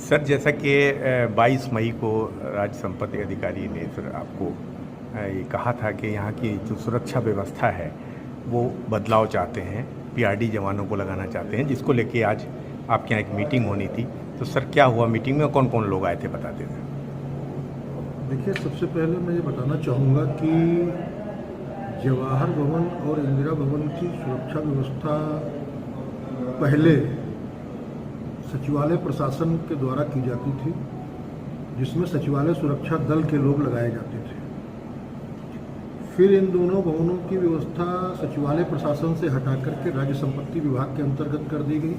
Sir, जैसा कि 22 मई को राज्य संपत्ति अधिकारी ने सर आपको ये कहा था कि यहाँ की जो सुरक्षा व्यवस्था है वो बदलाव चाहते हैं, पीआरडी जवानों को लगाना चाहते हैं, जिसको लेके आज आपके यहाँ एक मीटिंग होनी थी। तो सर, क्या हुआ मीटिंग में, कौन कौन लोग आए थे, बताते थे? देखिए, सबसे पहले मैं ये बताना चाहूँगा कि जवाहर भवन और इंदिरा भवन की सुरक्षा व्यवस्था पहले सचिवालय प्रशासन के द्वारा की जाती थी, जिसमें सचिवालय सुरक्षा दल के लोग लगाए जाते थे। फिर इन दोनों भवनों की व्यवस्था सचिवालय प्रशासन से हटा करके राज्य संपत्ति विभाग के अंतर्गत कर दी गई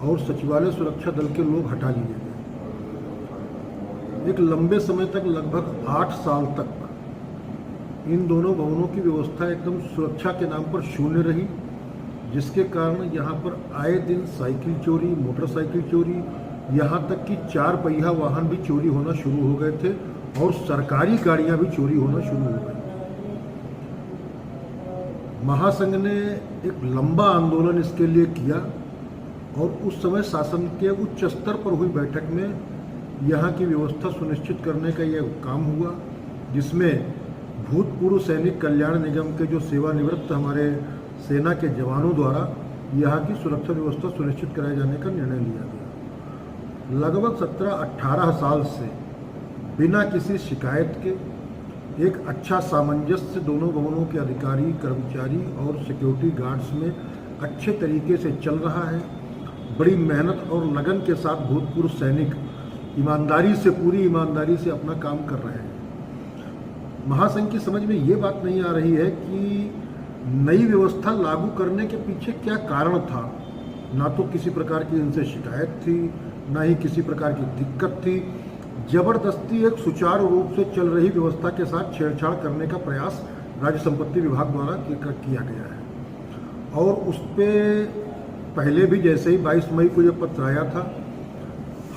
और सचिवालय सुरक्षा दल के लोग हटा लिए गए। एक लंबे समय तक, लगभग 8 साल तक, इन दोनों भवनों की व्यवस्था एकदम सुरक्षा के नाम पर शून्य रही, जिसके कारण यहाँ पर आए दिन साइकिल चोरी, मोटरसाइकिल चोरी, यहाँ तक कि 4 पहिया वाहन भी चोरी होना शुरू हो गए थे और सरकारी गाड़ियाँ भी चोरी होना शुरू हो गई। महासंघ ने एक लंबा आंदोलन इसके लिए किया और उस समय शासन के उच्च स्तर पर हुई बैठक में यहाँ की व्यवस्था सुनिश्चित करने का यह काम हुआ, जिसमें भूतपूर्व सैनिक कल्याण निगम के जो सेवानिवृत्त हमारे सेना के जवानों द्वारा यहाँ की सुरक्षा व्यवस्था सुनिश्चित कराए जाने का निर्णय लिया गया। लगभग 17-18 साल से बिना किसी शिकायत के एक अच्छा सामंजस्य दोनों भवनों के अधिकारी, कर्मचारी और सिक्योरिटी गार्ड्स में अच्छे तरीके से चल रहा है। बड़ी मेहनत और लगन के साथ भूतपूर्व सैनिक ईमानदारी से, पूरी ईमानदारी से अपना काम कर रहे हैं। महासंघ की समझ में ये बात नहीं आ रही है कि नई व्यवस्था लागू करने के पीछे क्या कारण था। ना तो किसी प्रकार की इनसे शिकायत थी, ना ही किसी प्रकार की दिक्कत थी। जबरदस्ती एक सुचारू रूप से चल रही व्यवस्था के साथ छेड़छाड़ करने का प्रयास राज्य संपत्ति विभाग द्वारा किया गया है। और उस पर पहले भी जैसे ही 22 मई को यह पत्र आया था,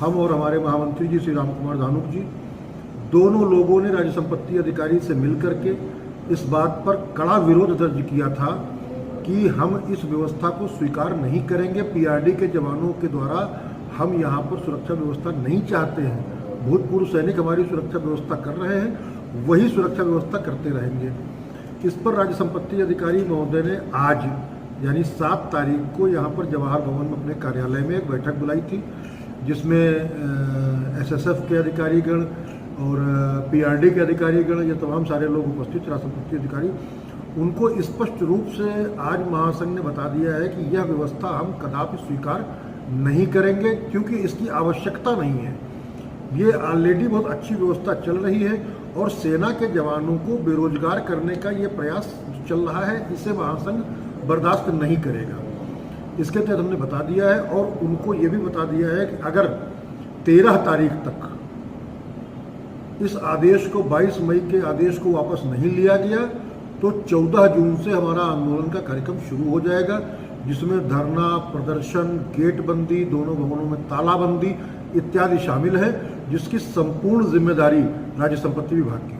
हम और हमारे महामंत्री जी श्री राम कुमार धानुक जी, दोनों लोगों ने राज्य संपत्ति अधिकारी से मिलकर के इस बात पर कड़ा विरोध दर्ज किया था कि हम इस व्यवस्था को स्वीकार नहीं करेंगे। पीआरडी के जवानों के द्वारा हम यहाँ पर सुरक्षा व्यवस्था नहीं चाहते हैं। भूतपूर्व सैनिक हमारी सुरक्षा व्यवस्था कर रहे हैं, वही सुरक्षा व्यवस्था करते रहेंगे। इस पर राज्य संपत्ति अधिकारी महोदय ने आज यानी 7 तारीख को यहाँ पर जवाहर भवन में अपने कार्यालय में एक बैठक बुलाई थी, जिसमें एसएसएफ के अधिकारीगण और पीआरडी के अधिकारीगण, ये तमाम सारे लोग उपस्थित, राज्य संपत्ति अधिकारी। उनको स्पष्ट रूप से आज महासंघ ने बता दिया है कि यह व्यवस्था हम कदापि स्वीकार नहीं करेंगे, क्योंकि इसकी आवश्यकता नहीं है। ये ऑलरेडी बहुत अच्छी व्यवस्था चल रही है और सेना के जवानों को बेरोजगार करने का ये प्रयास चल रहा है, इसे महासंघ बर्दाश्त नहीं करेगा। इसके तहत हमने बता दिया है और उनको ये भी बता दिया है कि अगर 13 तारीख तक इस आदेश को, 22 मई के आदेश को वापस नहीं लिया गया तो 14 जून से हमारा आंदोलन का कार्यक्रम शुरू हो जाएगा, जिसमें धरना प्रदर्शन, गेट बंदी, दोनों भवनों में तालाबंदी इत्यादि शामिल है, जिसकी संपूर्ण जिम्मेदारी राज्य संपत्ति विभाग की।